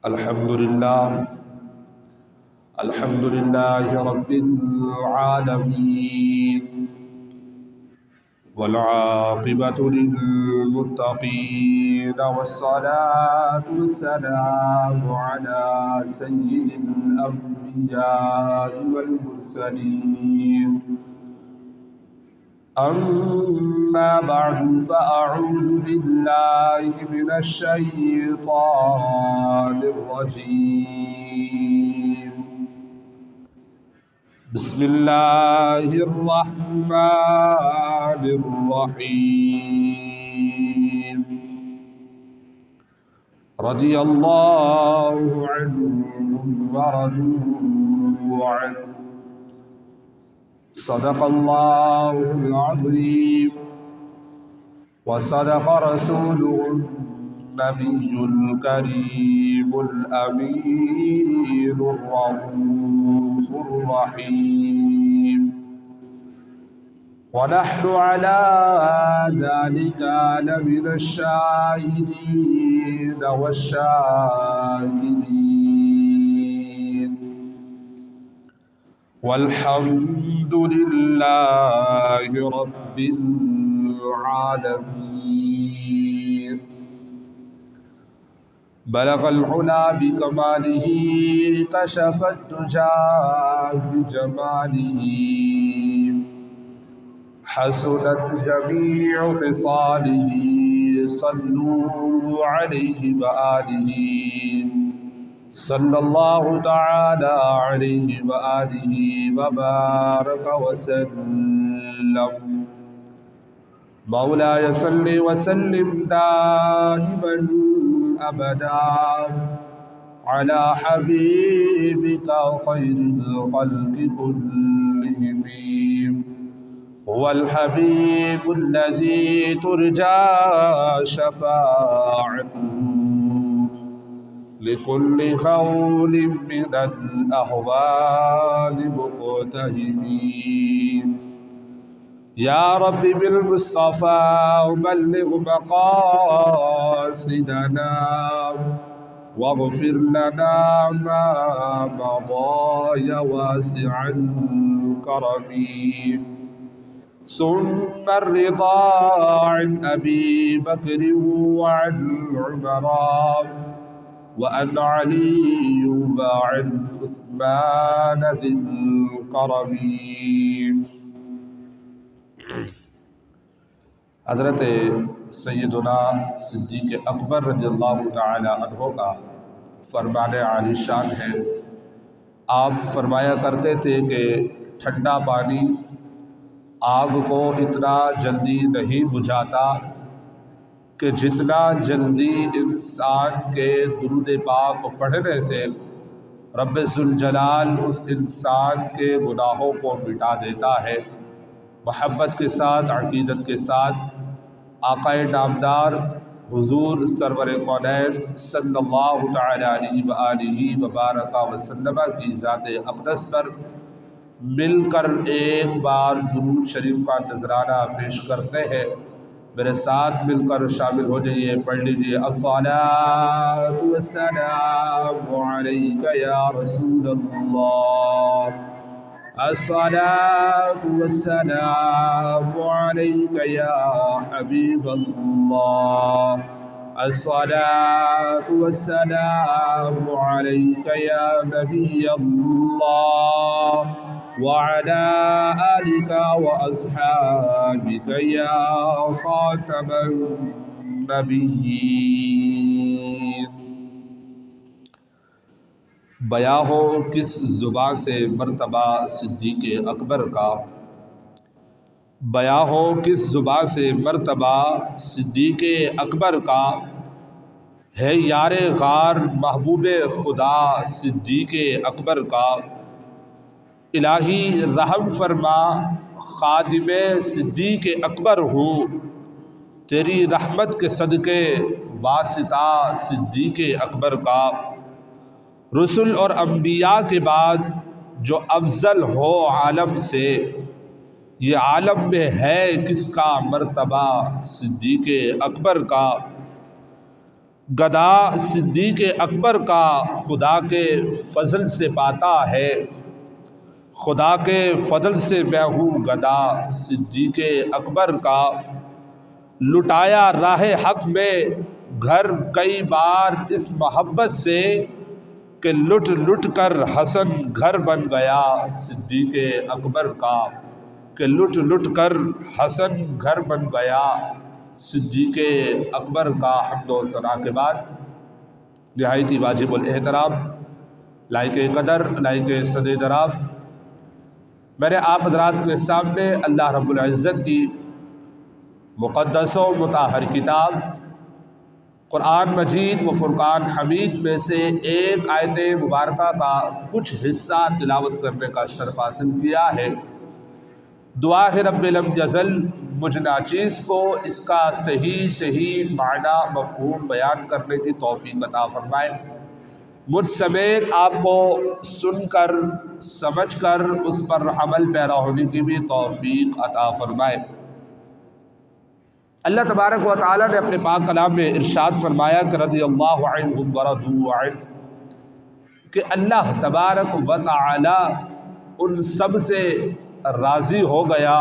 الحمد لله رب العالمين والعاقبة للمتقين والصلاة والسلام على سيد الأنبياء والمرسلين أما بعد فأعوذ بالله من الشيطان الرجيم بسم الله الرحمن الرحيم رضي الله عنهم ورضوا عنه صدق الله العظيم وصدق رسوله النبي الكريم الأمين الرؤوف الرحيم ونحن على ذلك لمن الشاهدين والشاكرين والحمد لله رب العالمين بلغ العلا بكماله كشف الدجى بجماله حسنت جميع خصاله صلوا عليه وآله صلى الله تعالى عليه وآله وبارك وسلم مولاي صل وسلم دائما أبدا على حبيبك خير الخلق كلهم هو الحبيب الذي ترجى شفاعته لكل خول من الأهوال مقتهمين يا رب بالمصطفى بلغ مقاصدنا واغفر لنا ما مضى يا واسع الكرم ثم الرضا عن أبي بكر وعن عمر وعن علي وعن عثمان ذي الكرم. حضرت سیدنا صدیق اکبر رضی اللہ تعالی عنہ کا فرمان عالی شان ہے. آپ فرمایا کرتے تھے کہ ٹھنڈا پانی آگ کو اتنا جلدی نہیں بجھاتا کہ جتنا جلدی انسان کے درود پاک پڑھنے سے رب ذوالجلال اس انسان کے گناہوں کو مٹا دیتا ہے. محبت کے ساتھ، عقیدت کے ساتھ آقا نامدار حضور سرور کونین صلی اللہ تعالی علیہ وآلہ وبارک وسلم کی ذات اقدس پر مل کر ایک بار درود شریف کا نذرانہ پیش کرتے ہیں. میرے ساتھ مل کر شامل ہو جائیے، پڑھ لیجیے. الصلاۃ والسلام علیک یا رسول اللہ، الصلاۃ والسلام علیک یا حبیب اللہ، الصلاۃ والسلام علیک یا نبی اللہ وعلى آلك وأصحابك يا خاتم النبيين. بیاں ہو کس زبان سے مرتبہ صدیق اکبر کا، بیاں ہو کس زبان سے مرتبہ صدیق اکبر کا، ہے یار غار محبوب خدا صدیق اکبر کا. الہی رحم فرما، خادم صدیق اکبر ہوں، تیری رحمت کے صدقے واسطہ صدیق اکبر کا. رسل اور انبیاء کے بعد جو افضل ہو عالم سے، یہ عالم میں ہے کس کا مرتبہ صدیق اکبر کا. گدا صدیق اکبر کا خدا کے فضل سے پاتا ہے، خدا کے فضل سے میں ہوں گدا صدیق اکبر کا، لٹایا راہ حق میں گھر کئی بار اس محبت سے کہ لٹ لٹ کر حسن گھر بن گیا صدیق اکبر کا، کہ لٹ لٹ کر حسن گھر بن گیا صدیق اکبر کا۔ حمد و ثنا کے بعد نہایت ہی واجب الاحترام، لائق قدر، لائق صد دراب، میں نے آپ حضرات کے سامنے اللہ رب العزت کی مقدس و مطہر کتاب قرآن مجید و فرقان حمید میں سے ایک آیت مبارکہ کا کچھ حصہ تلاوت کرنے کا شرف حاصل کیا ہے۔ دعا ہے رب لم یزل مجھ ناچیز کو اس کا صحیح معنی مفہوم بیان کرنے کی توفیق عطا فرمائے، مجھ سمیت آپ کو سن کر سمجھ کر اس پر عمل پیرا ہونے کی بھی توفیق عطا فرمائے۔ اللہ تبارک و تعالیٰ نے اپنے پاک کلام میں ارشاد فرمایا کہ رضی اللہ عنہم ورضوا عنہ، کہ اللہ تبارک و تعالیٰ ان سب سے راضی ہو گیا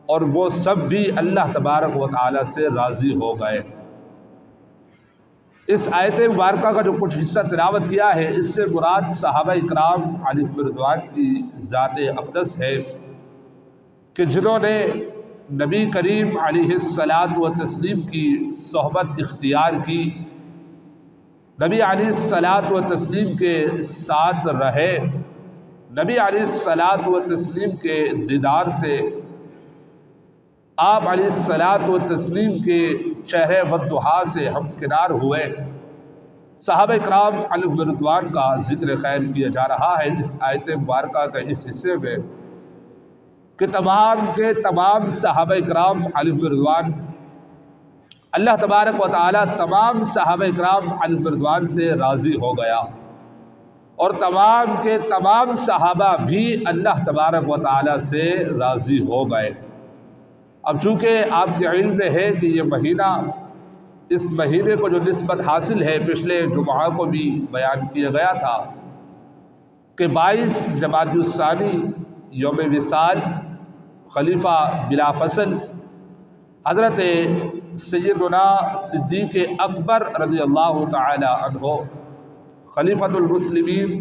اور وہ سب بھی اللہ تبارک و تعالیٰ سے راضی ہو گئے۔ اس آیت مبارکہ کا جو کچھ حصہ تلاوت کیا ہے، اس سے مراد صحابہ اکرام علیہم رضوان کی ذات اقدس ہے کہ جنہوں نے نبی کریم علیہ الصلاۃ والتسلیم کی صحبت اختیار کی، نبی علیہ الصلاۃ والتسلیم کے ساتھ رہے، نبی علیہ الصلاۃ والتسلیم کے دیدار سے آپ علیہ الصلاۃ والتسلیم کے چہرے والضحیٰ سے ہمکنار ہوئے۔ صحابہ اکرام علیہم رضوان کا ذکر خیر کیا جا رہا ہے اس آیت مبارکہ کے اس حصے میں کہ تمام کے تمام صحابہ اکرام علیہم رضوان، اللہ تبارک و تعالیٰ تمام صحابہ اکرام علیہم رضوان سے راضی ہو گیا، اور تمام کے تمام صحابہ بھی اللہ تبارک و تعالیٰ سے راضی ہو گئے۔ اب چونکہ آپ کے علم میں ہے کہ یہ مہینہ، اس مہینے کو جو نسبت حاصل ہے پچھلے جمعہ کو بھی بیان کیا گیا تھا کہ 22 جمادی الثانی یوم وصال خلیفہ بلا فصل حضرت سیدنا صدیق اکبر رضی اللہ تعالی عنہ خلیفۃ المسلمین،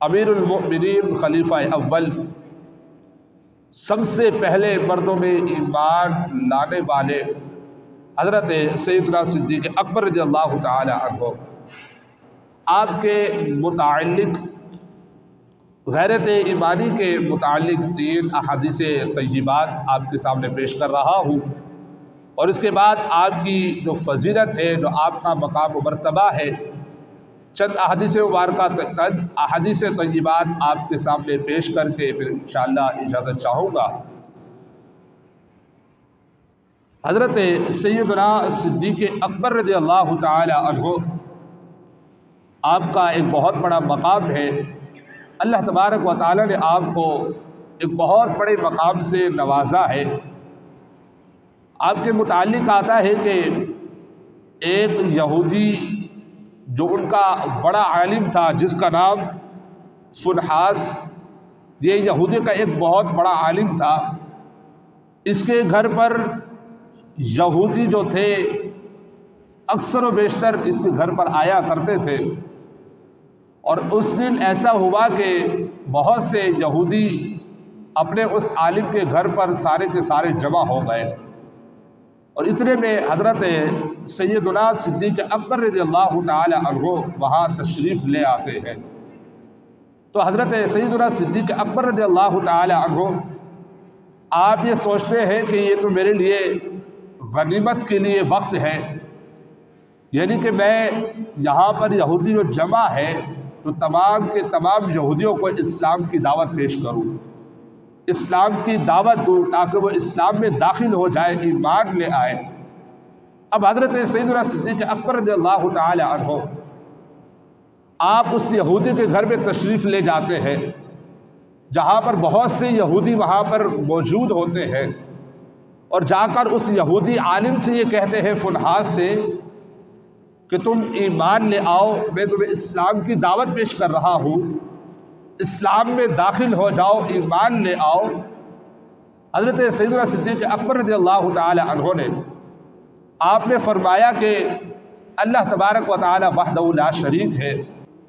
امیر المؤمنین، خلیفہ اول، سب سے پہلے مردوں میں ایمان لانے والے حضرت سیدنا صدیق اکبر رضی اللہ تعالی عنہ، آپ کے متعلق غیرت ایمانی کے متعلق 3 احادیث طیبات آپ کے سامنے پیش کر رہا ہوں، اور اس کے بعد آپ کی جو فضیلت ہے، جو آپ کا مقام و مرتبہ ہے، چند احادیث مبارکہ، چند احادیث طیبات آپ کے سامنے پیش کر کے پھر انشاءاللہ اجازت چاہوں گا۔ حضرت سیدنا صدیق اکبر رضی اللہ تعالی عنہ، آپ کا ایک بہت بڑا مقام ہے، اللہ تبارک و تعالی نے آپ کو ایک بہت بڑے مقام سے نوازا ہے۔ آپ کے متعلق آتا ہے کہ ایک یہودی جو ان کا بڑا عالم تھا جس کا نام فنحاس، یہ یہودی کا ایک بہت بڑا عالم تھا، اس کے گھر پر یہودی جو تھے اکثر و بیشتر اس کے گھر پر آیا کرتے تھے، اور اس دن ایسا ہوا کہ بہت سے یہودی اپنے اس عالم کے گھر پر سارے کے سارے جمع ہو گئے، اور اتنے میں حضرت سیدنا صدیق اکبر رضی اللہ تعالی عنہ وہاں تشریف لے آتے ہیں۔ تو حضرت سیدنا صدیق اکبر رضی اللہ تعالی عنہ، آپ یہ سوچتے ہیں کہ یہ تو میرے لیے غنیمت کے لیے وقت ہے، یعنی کہ میں یہاں پر یہودی جو جمع ہے تو تمام کے تمام یہودیوں کو اسلام کی دعوت پیش کروں، اسلام کی دعوت دوں تاکہ وہ اسلام میں داخل ہو جائے، ایمان لے آئے۔ اب حضرت سیدنا صدیق اکبر رضی اللہ تعالی عنہ، آپ اس یہودی کے گھر میں تشریف لے جاتے ہیں جہاں پر بہت سے یہودی وہاں پر موجود ہوتے ہیں، اور جا کر اس یہودی عالم سے یہ کہتے ہیں، فنحاس سے، کہ تم ایمان لے آؤ، میں تمہیں اسلام کی دعوت پیش کر رہا ہوں، اسلام میں داخل ہو جاؤ، ایمان لے آؤ۔ حضرت سیدنا صدیق اکبر رضی اللہ تعالی عنہ نے آپ نے فرمایا کہ اللہ تبارک و تعالی وحدہ لا شریک ہے،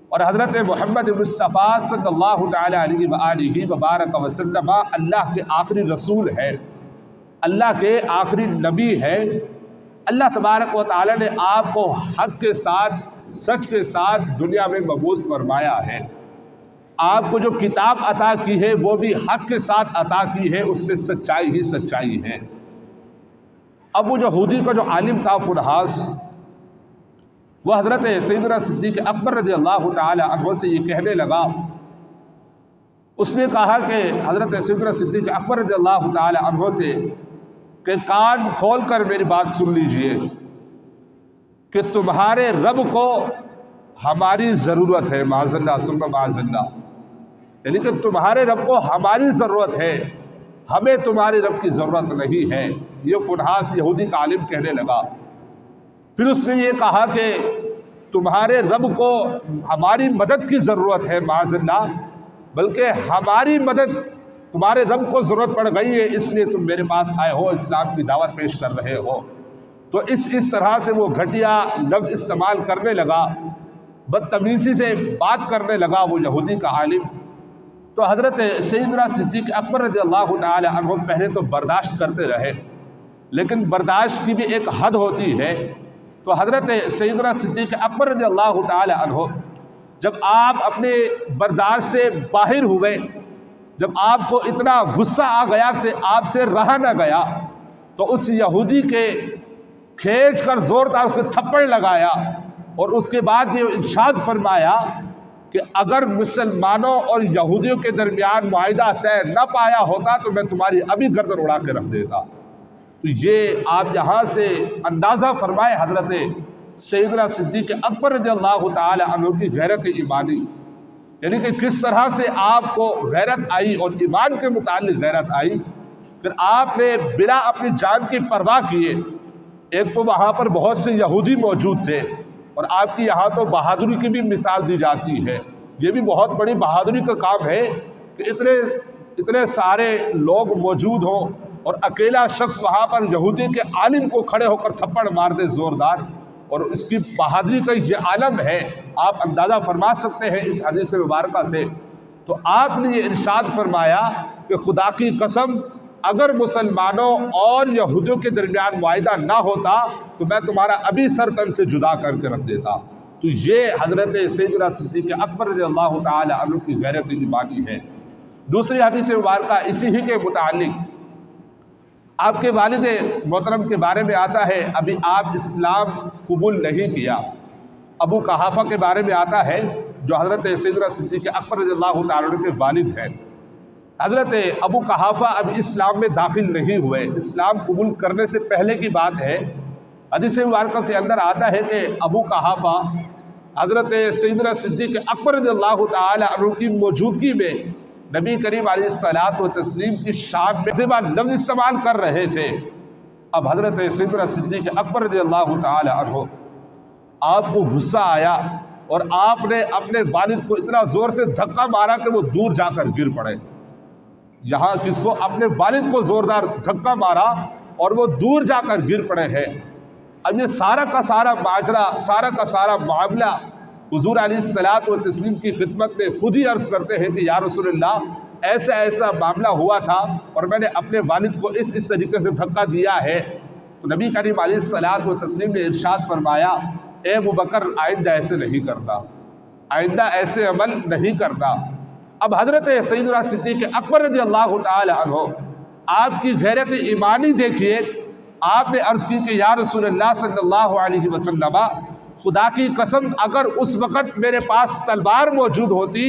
اور حضرت محمد مصطفیٰ صلی اللہ تعالی علیہ وآلہ وبارک وسلم اللہ کے آخری رسول ہے، اللہ کے آخری نبی ہے۔ اللہ تبارک و تعالی نے آپ کو حق کے ساتھ، سچ کے ساتھ دنیا میں مبعوث فرمایا ہے۔ آپ کو جو کتاب عطا کی ہے وہ بھی حق کے ساتھ عطا کی ہے، اس میں سچائی ہی سچائی ہے۔ اب وہ یہودی کا جو عالم تھا فنحاس، وہ حضرت سیدنا صدیق اکبر رضی اللہ تعالی عنہ سے یہ کہنے لگا، اس نے کہا کہ حضرت سیدنا صدیق اکبر رضی اللہ تعالی عنہ سے کہ کان کھول کر میری بات سن لیجئے کہ تمہارے رب کو ہماری ضرورت ہے، معاذ اللہ ثم معاذ اللہ، یعنی کہ تمہارے رب کو ہماری ضرورت ہے، ہمیں تمہارے رب کی ضرورت نہیں ہے۔ یہ فنحاس یہودی کا عالم کہنے لگا۔ پھر اس نے یہ کہا کہ تمہارے رب کو ہماری مدد کی ضرورت ہے، معاذ اللہ، بلکہ ہماری مدد تمہارے رب کو ضرورت پڑ گئی ہے، اس لیے تم میرے پاس آئے ہو، اسلام کی دعوت پیش کر رہے ہو۔ تو اس طرح سے وہ گھٹیا لفظ استعمال کرنے لگا، بدتمیزی سے بات کرنے لگا وہ یہودی کا عالم۔ تو حضرت سیدنا صدیق اکبر رضی اللہ تعالی عنہ پہلے تو برداشت کرتے رہے، لیکن برداشت کی بھی ایک حد ہوتی ہے۔ تو حضرت سیدنا صدیق اکبر رضی اللہ تعالی عنہ جب آپ اپنے برداشت سے باہر ہوئے، جب آپ کو اتنا غصہ آ گیا کہ آپ سے رہا نہ گیا، تو اس یہودی کے کھینچ کر زوردار سے تھپڑ لگایا، اور اس کے بعد یہ ارشاد فرمایا کہ اگر مسلمانوں اور یہودیوں کے درمیان معاہدہ طے نہ پایا ہوتا تو میں تمہاری ابھی گردن اڑا کے رکھ دیتا۔ تو یہ آپ یہاں سے اندازہ فرمائے حضرت سیدنا صدیق اکبر رضی اللہ تعالی عنہ کی غیرت ایمانی، یعنی کہ کس طرح سے آپ کو غیرت آئی اور ایمان کے متعلق غیرت آئی۔ پھر آپ نے بلا اپنی جان کی پرواہ کیے، ایک تو وہاں پر بہت سے یہودی موجود تھے، اور آپ کی یہاں تو بہادری کی بھی مثال دی جاتی ہے، یہ بھی بہت بڑی بہادری کا کام ہے کہ اتنے سارے لوگ موجود ہوں اور اکیلا شخص وہاں پر یہودی کے عالم کو کھڑے ہو کر تھپڑ مار دے زوردار، اور اس کی بہادری کا یہ عالم ہے، آپ اندازہ فرما سکتے ہیں اس حدیث مبارکہ سے۔ تو آپ نے یہ ارشاد فرمایا کہ خدا کی قسم اگر مسلمانوں اور یہودیوں کے درمیان معاہدہ نہ ہوتا تو میں تمہارا ابھی سر تن سے جدا کر کے رکھ دیتا۔ تو یہ حضرت سیدنا صدیق اکبر رضی اللہ تعالی عنہ کی غیرت ایمانی ہے۔ دوسری حدیث مبارکہ اسی ہی کے متعلق آپ کے والد محترم کے بارے میں آتا ہے، ابھی آپ اسلام قبول نہیں کیا۔ ابو قحافہ کے بارے میں آتا ہے جو حضرت سیدنا صدیق اکبر رضی اللہ تعالی عنہ کے والد ہیں۔ حضرت ابو قحافہ اب اسلام میں داخل نہیں ہوئے، اسلام قبول کرنے سے پہلے کی بات ہے۔ حدیث مبارکہ کے اندر آتا ہے کہ ابو قحافہ حضرت سیدنا صدیق اکبر رضی اللہ تعالی عنہ کی موجودگی میں نبی کریم علیہ الصلوۃ والتسلیم کی شان میں زیبا لفظ استعمال کر رہے تھے۔ اب حضرت سیدنا صدیق اکبر رضی اللہ تعالی عنہ آپ کو غصہ آیا، اور آپ نے اپنے والد کو اتنا زور سے دھکا مارا کہ وہ دور جا کر گر پڑے۔ یہاں کس کو؟ اپنے والد کو زوردار دھکا مارا اور وہ دور جا کر گر پڑے ہیں۔ اب یہ سارا کا سارا ماجرا، سارا کا سارا معاملہ حضور علیہ الصلوۃ والتسلیم کی خدمت میں خود ہی عرض کرتے ہیں کہ یا رسول اللہ ایسا ایسا معاملہ ہوا تھا اور میں نے اپنے والد کو اس طریقے سے دھکا دیا ہے۔ تو نبی کریم علیہ الصلوۃ والتسلیم نے ارشاد فرمایا، اے ابوبکر آئندہ ایسے نہیں کرنا، آئندہ ایسے عمل نہیں کرنا۔ اب حضرت سیدنا صدیق اکبر رضی اللہ تعالی عنہ آپ کی غیرت ایمانی دیکھیے، آپ نے عرض کی کہ یا رسول اللہ صلی اللہ علیہ وسلم خدا کی قسم اگر اس وقت میرے پاس تلوار موجود ہوتی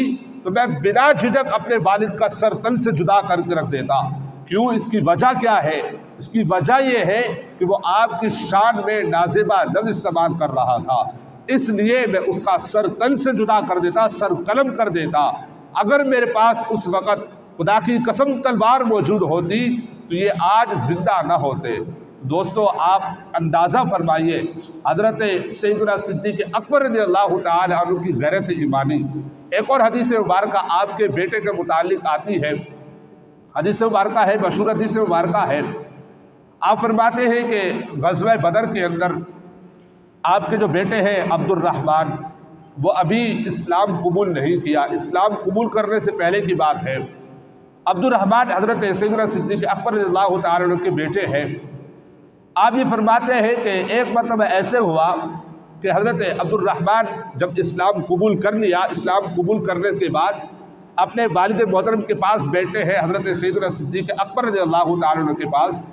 تو میں بلا جھجک اپنے والد کا سر تن سے جدا کر کے رکھ دیتا۔ کیوں؟ اس کی وجہ کیا ہے؟ اس کی وجہ یہ ہے کہ وہ آپ کی شان میں نازیبا لفظ استعمال کر رہا تھا، اس لیے میں اس کا سر تن سے جدا کر دیتا، سر قلم کر دیتا۔ اگر میرے پاس اس وقت خدا کی قسم تلوار موجود ہوتی تو یہ آج زندہ نہ ہوتے۔ دوستو آپ اندازہ فرمائیے حضرت سیدنا صدیق اکبر رضی اللہ تعالی عنہ کی غیرت ایمانی۔ ایک اور حدیث مبارکہ آپ کے بیٹے کے متعلق آتی ہے، حدیث مبارکہ ہے، مشہور حدیث مبارکہ ہے۔ آپ فرماتے ہیں کہ غزوہ بدر کے اندر آپ کے جو بیٹے ہیں عبد الرحمن، وہ ابھی اسلام قبول نہیں کیا، اسلام قبول کرنے سے پہلے کی بات ہے۔ عبد الرحمن حضرت سیدنا صدیق اکبر رضی اللہ تعالی عنہ کے بیٹے ہیں۔ آپ یہ فرماتے ہیں کہ ایک مرتبہ ایسے ہوا کہ حضرت عبد الرحمن جب اسلام قبول کر لیا، اسلام قبول کرنے کے بعد اپنے والد محترم کے پاس بیٹھے ہیں حضرت سیدنا صدیق اکبر رضی اللہ تعالی عنہ کے پاس،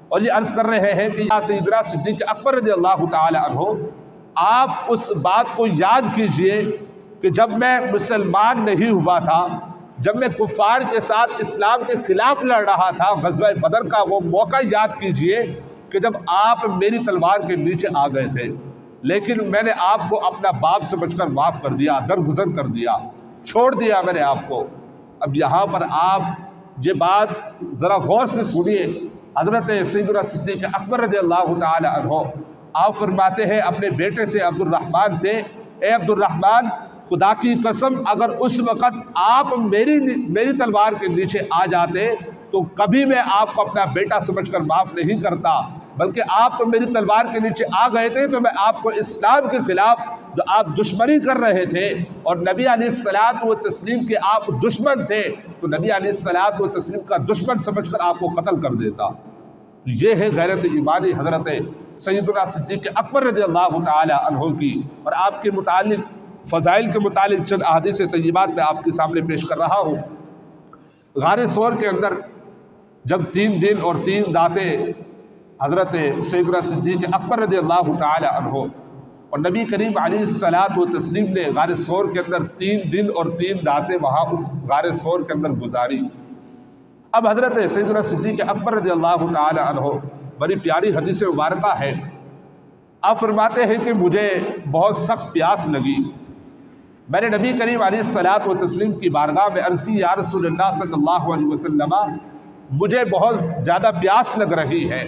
اور یہ عرض کر رہے ہیں کہ یا سیدنا صدیق اکبر رضی اللہ تعالی عنہ، آپ اس بات کو یاد کیجئے کہ جب میں مسلمان نہیں ہوا تھا، جب میں کفار کے ساتھ اسلام کے خلاف لڑ رہا تھا، غزوہ بدر کا وہ موقع یاد کیجئے کہ جب آپ میری تلوار کے نیچے آ گئے تھے، لیکن میں نے آپ کو اپنا باپ سمجھ کر معاف کر دیا، درگزر کر دیا، چھوڑ دیا میں نے آپ کو۔ اب یہاں پر آپ یہ بات ذرا غور سے سنیے، حضرت سیدنا صدیق اکبر رضی اللہ تعالی عنہ آپ فرماتے ہیں اپنے بیٹے سے عبد الرحمن سے، اے عبد الرحمن، خدا کی قسم اگر اس وقت آپ میری تلوار کے نیچے آ جاتے تو کبھی میں آپ کو اپنا بیٹا سمجھ کر معاف نہیں کرتا، بلکہ آپ تو میری تلوار کے نیچے آ گئے تھے تو میں آپ کو اسلام کے خلاف جو آپ دشمنی کر رہے تھے اور نبی علیہ الصلوۃ والتسلیم کے آپ دشمن تھے، تو نبی علیہ الصلوۃ والتسلیم کا دشمن سمجھ کر آپ کو قتل کر دیتا۔ یہ ہے غیرت ایمانی حضرت سیدنا صدیق اکبر رضی اللہ تعالی عنہ کی۔ اور آپ کے متعلق فضائل کے متعلق چند احادیث طیبات میں آپ کے سامنے پیش کر رہا ہوں۔ غار ثور کے اندر جب 3 دن اور 3 راتیں حضرت سیدنا صدیق اکبر رضی اللہ تعالی عنہ اور نبی کریم علیہ الصلوۃ والتسلیم نے غار ثور کے اندر 3 دن اور 3 راتیں وہاں اس غار ثور کے اندر گزاری۔ اب حضرت سیدنا صدیق اکبر رضی اللہ تعالی عنہ بڑی پیاری حدیث مبارکہ ہے، آپ فرماتے ہیں کہ مجھے بہت سخت پیاس لگی، میں نے نبی کریم علیہ الصلوۃ والتسلیم کی بارگاہ میں عرض کی، یا رسول اللہ صلی اللہ علیہ وسلم، مجھے بہت زیادہ پیاس لگ رہی ہے۔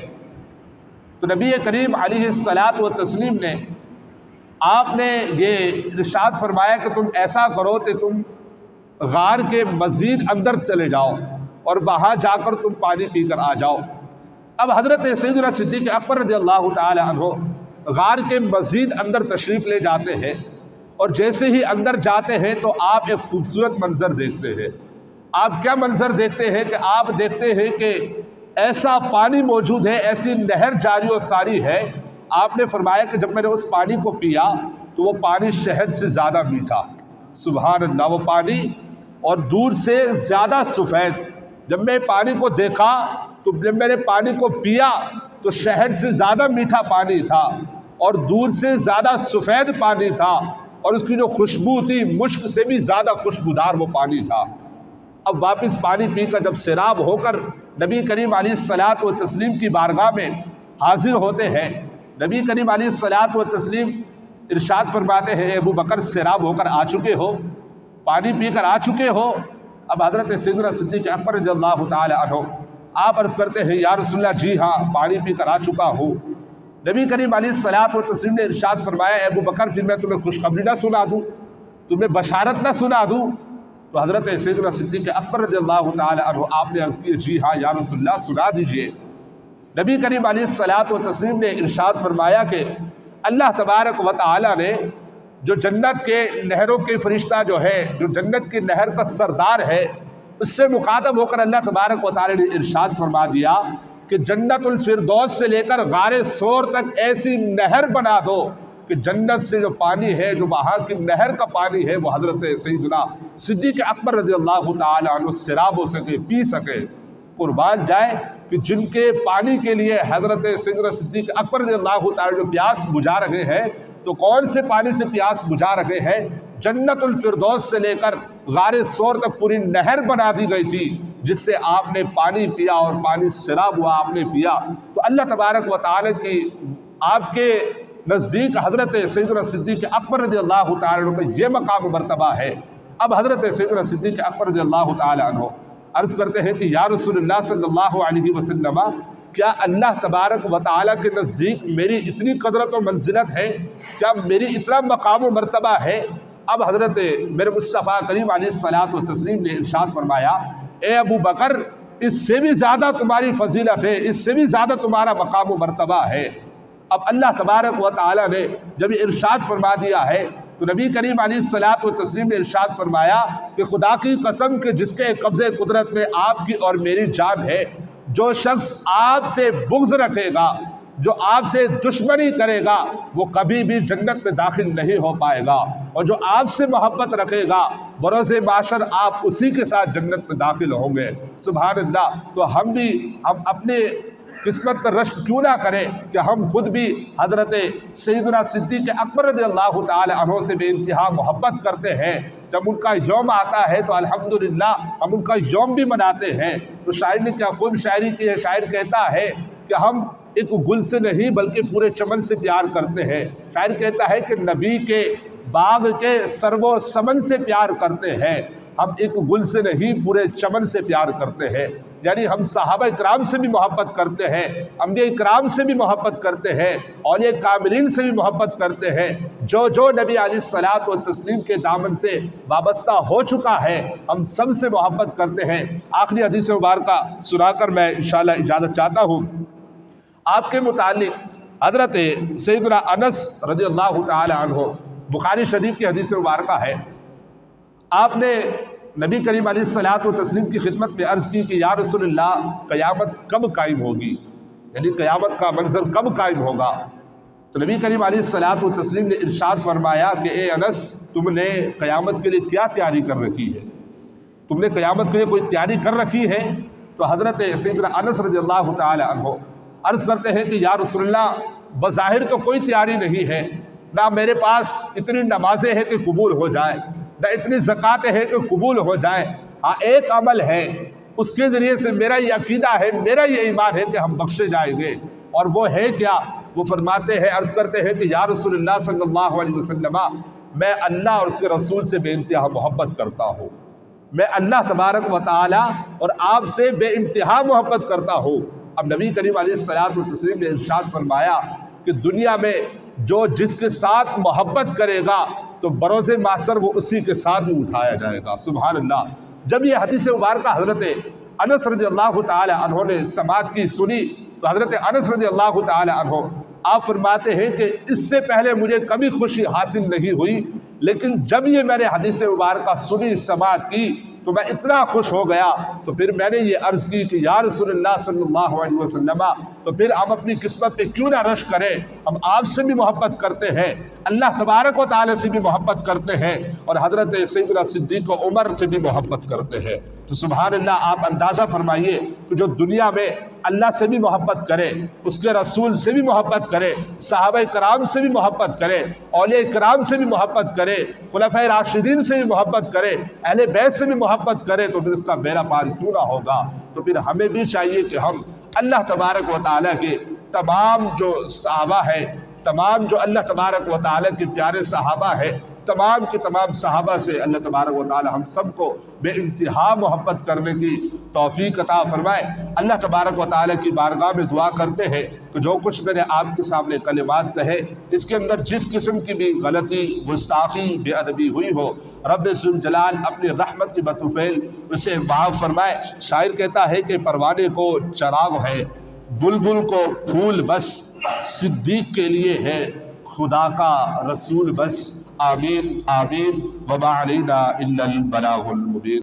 تو نبی کریم علیہ الصلوۃ والتسلیم نے آپ نے یہ ارشاد فرمایا کہ تم ایسا کرو کہ تم غار کے مزید اندر چلے جاؤ اور وہاں جا کر تم پانی پی کر آ جاؤ۔ اب حضرت سیدنا صدیق اکبر رضی اللہ تعالی عنہ غار کے مزید اندر تشریف لے جاتے ہیں، اور جیسے ہی اندر جاتے ہیں تو آپ ایک خوبصورت منظر دیکھتے ہیں۔ آپ کیا منظر دیکھتے ہیں کہ آپ دیکھتے ہیں کہ ایسا پانی موجود ہے، ایسی نہر جاری و ساری ہے۔ آپ نے فرمایا کہ جب میں نے اس پانی کو پیا تو وہ پانی شہد سے زیادہ میٹھا، سبحان اللہ، وہ پانی اور دور سے زیادہ سفید۔ جب میں پانی کو دیکھا تو جب میں نے پانی کو پیا تو شہد سے زیادہ میٹھا پانی تھا اور دور سے زیادہ سفید پانی تھا، اور اس کی جو خوشبو تھی مشک سے بھی زیادہ خوشبودار وہ پانی تھا۔ اب واپس پانی پی کر جب سیراب ہو کر نبی کریم علیہ الصلوۃ والتسلیم کی بارگاہ میں حاضر ہوتے ہیں، نبی کریم علیہ الصلوۃ والتسلیم ارشاد فرماتے ہیں، ابو بکر سیراب ہو کر آ چکے ہو، پانی پی کر آ چکے ہو؟ اب حضرت سیدنا صدیق اکبر رضی اللہ تعالی عنہ آپ عرض کرتے ہیں، یا رسول اللہ، جی ہاں، پانی پی کر آ چکا ہوں۔ نبی کریم علیہ الصلوۃ والتسلیم نے ارشاد فرمایا، اے ابو بکر، پھر میں تمہیں خوشخبری نہ سنا دوں، تمہیں بشارت نہ سنا دوں؟ تو حضرت سیدنا صدیق اکبر رضی اللہ تعالی عنہ آپ نے عرض کی، جی ہاں یا رسول اللہ، سنا دیجئے۔ نبی کریم علیہ الصلوۃ والتسلیم نے ارشاد فرمایا کہ اللہ تبارک و تعالی نے جو جنت کے نہروں کے فرشتہ جو ہے، جو جنت کی نہر کا سردار ہے، اس سے مخاطب ہو کر اللہ تبارک و تعالی نے ارشاد فرما دیا کہ جنت الفردوس سے لے کر غار ثور تک ایسی نہر بنا دو کہ جنت سے جو پانی ہے، جو وہاں کی نہر کا پانی ہے، وہ حضرت سیدنا صدیق اکبر رضی اللہ تعالی عنہ سیراب ہو سکے، پی سکے۔ قربان جائے کہ جن کے پانی کے لیے حضرت سیدنا صدیق اکبر رضی اللہ تعالی عنہ پیاس بجھا رہے ہیں، تو کون سے پانی سے پیاس بجھا رہے ہیں؟ جنت الفردوس سے لے کر غار ثور تک پوری نہر بنا دی گئی تھی، جس سے آپ نے پانی پیا اور پانی سیراب ہوا، آپ نے پیا۔ تو اللہ تبارک و تعالی کی آپ کے نزدیک حضرت سیدنا صدیق اکبر رضی اللہ تعالی عنہ کا یہ مقام مرتبہ ہے۔ اب حضرت سیدنا صدیق اکبر رضی اللہ تعالی عنہ عرض کرتے ہیں کہ یا رسول اللہ صلی اللہ علیہ وسلم، کیا اللہ تبارک و تعالیٰ کے نزدیک میری اتنی قدرت و منزلت ہے؟ کیا میری اتنا مقام و مرتبہ ہے؟ اب حضرت میرے مصطفیٰ کریم علیہ الصلوۃ والتسلیم نے ارشاد فرمایا، اے ابو بکر، اس سے بھی زیادہ تمہاری فضیلت ہے، اس سے بھی زیادہ تمہارا مقام و مرتبہ ہے۔ اب اللہ تبارک و تعالیٰ نے جب یہ ارشاد فرما دیا ہے تو نبی کریم علیہ الصلوۃ والتسلیم نے ارشاد فرمایا کہ خدا کی قسم کہ جس کے قبضے قدرت میں آپ کی اور میری جان ہے، جو شخص آپ سے بغض رکھے گا، جو آپ سے دشمنی کرے گا، وہ کبھی بھی جنت میں داخل نہیں ہو پائے گا، اور جو آپ سے محبت رکھے گا بروز معاشر آپ اسی کے ساتھ جنت میں داخل ہوں گے۔ سبحان اللہ۔ تو ہم اپنے قسمت پر رشک کیوں نہ کریں کہ ہم خود بھی حضرت سیدنا صدیق اکبر رضی اللہ تعالی عنہ سے بے انتہا محبت کرتے ہیں۔ جب ان کا یوم آتا ہے تو الحمدللہ ہم ان کا یوم بھی مناتے ہیں۔ تو شاعر نے کیا خوب شاعری کی ہے، شاعر کہتا ہے کہ ہم ایک گل سے نہیں بلکہ پورے چمن سے پیار کرتے ہیں۔ شاعر کہتا ہے کہ نبی کے باغ کے سرو و سمن سے پیار کرتے ہیں، ہم ایک گل سے نہیں پورے چمن سے پیار کرتے ہیں۔ یعنی ہم صحابہ اکرام سے بھی محبت کرتے ہیں، انبیاء اکرام سے بھی محبت کرتے ہیں، اولیاء کاملین سے بھی محبت کرتے ہیں۔ جو نبی علیہ الصلوۃ والتسلیم کے دامن سے وابستہ ہو چکا ہے ہم سب سے محبت کرتے ہیں۔ آخری حدیث مبارکہ سنا کر میں انشاءاللہ اجازت چاہتا ہوں۔ آپ کے متعلق حضرت سیدنا انس رضی اللہ تعالی عنہ، بخاری شریف کی حدیث مبارکہ ہے، آپ نے نبی کریم علیہ الصلوۃ والتسلیم کی خدمت میں عرض کی کہ یا رسول اللہ، قیامت کب قائم ہوگی؟ یعنی قیامت کا منظر کب قائم ہوگا؟ تو نبی کریم علیہ الصلوۃ والتسلیم نے ارشاد فرمایا کہ اے انس، تم نے قیامت کے لیے کیا تیاری کر رکھی ہے؟ تم نے قیامت کے لیے کوئی تیاری کر رکھی ہے؟ تو حضرت سیدنا انس رضی اللہ تعالی عنہ عرض کرتے ہیں کہ یا رسول اللہ، بظاہر تو کوئی تیاری نہیں ہے، نہ میرے پاس اتنی نمازیں ہیں کہ قبول ہو جائے، نہ اتنی زکوٰۃ ہے کہ قبول ہو جائیں۔ ہاں ایک عمل ہے، اس کے ذریعے سے میرا یہ عقیدہ ہے، میرا یہ ایمان ہے کہ ہم بخشے جائیں گے، اور وہ ہے کیا؟ وہ فرماتے ہیں، عرض کرتے ہیں کہ یا رسول اللہ صلی اللہ علیہ وسلم، میں اللہ اور اس کے رسول سے بے انتہا محبت کرتا ہوں، میں اللہ تبارک و تعالی اور آپ سے بے انتہا محبت کرتا ہوں۔ اب نبی کریم علیہ الصلوۃ والتسلیم نے ارشاد فرمایا کہ دنیا میں جو جس کے ساتھ محبت کرے گا تو بروز معاشر وہ اسی کے ساتھ بھی اٹھایا جائے گا۔ سبحان اللہ۔ جب یہ حدیث مبارکہ حضرت انس رضی اللہ تعالی عنہ نے سماعت کی سنی تو حضرت انس رضی اللہ تعالی عنہ آپ فرماتے ہیں کہ اس سے پہلے مجھے کبھی خوشی حاصل نہیں ہوئی، لیکن جب یہ میں نے حدیث مبارکہ سنی، سماعت کی، تو میں اتنا خوش ہو گیا، تو پھر میں نے یہ عرض کی کہ یا رسول اللہ صلی اللہ علیہ وسلم، تو پھر ہم اپنی قسمت پہ کیوں نہ رشک کریں؟ ہم آپ سے بھی محبت کرتے ہیں، اللہ تبارک و تعالی سے بھی محبت کرتے ہیں، اور حضرت سیدنا صدیق و عمر سے بھی محبت کرتے ہیں۔ تو سبحان اللہ، آپ اندازہ فرمائیے کہ جو دنیا میں اللہ سے بھی محبت کرے، اس کے رسول سے بھی محبت کرے، صحابہ کرام سے بھی محبت کرے، اولیاء کرام سے بھی محبت کرے، خلفائے راشدین سے بھی محبت کرے، اہل بیت سے بھی محبت کرے، تو پھر اس کا بیڑا پار کیوں نہ ہوگا؟ تو پھر ہمیں بھی چاہیے کہ ہم اللہ تبارک و تعالیٰ کے تمام جو صحابہ ہیں، تمام جو اللہ تبارک و تعالیٰ کے پیارے صحابہ ہیں، تمام کے تمام صحابہ سے اللہ تبارک و تعالی ہم سب کو بے انتہا محبت کرنے کی توفیق عطا فرمائے۔ اللہ تبارک و تعالی کی بارگاہ میں دعا کرتے ہیں کہ جو کچھ میں نے آپ کے سامنے کلمات کہے، اس کے اندر جس قسم کی بھی غلطی، گستاخی، بے ادبی ہوئی ہو، رب ذوالجلال اپنی رحمت کی بطوفیل اسے معاف فرمائے۔ شاعر کہتا ہے کہ پروانے کو چراغ ہے، بلبل کو پھول بس، صدیق کے لیے ہے خدا کا رسول بس۔ آمین آمین، وما علینا الا البلاغ المبین۔